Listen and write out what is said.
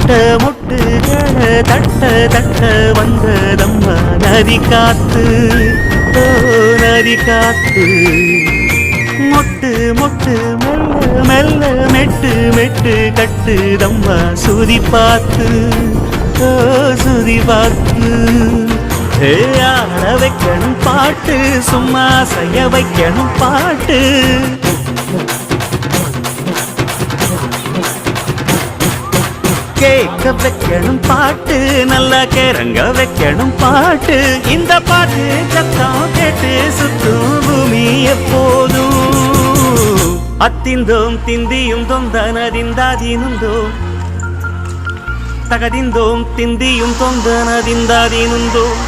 மொட்ட மொட்டுகளை தட்ட தட்ட வந்ததம்மா நதி காத்து, ஓ நதி காத்து. மொட்டு மொட்டு மெல்ல மெல்ல மெட்டு மெட்டு கட்டுதம்மா சுதி பார்த்து, ஓ சுதி பார்த்து. ஆட வைக்கணும் பாட்டு, சும்மா செய்ய வைக்கணும் பாட்டு. கேட்க வைக்கணும் பாட்டு, நல்லா கிறங்க வைக்கணும் பாட்டு. இந்த பாட்டு சத்தம் கேட்டு சுத்தும் பூமி எப்போதும். அத்திந்தோம் திந்தியும் தொந்தனதிந்தாதீனுந்தோம், தகதிந்தோம் திந்தியும் தொந்தனதிந்தாதீனுந்தோம்.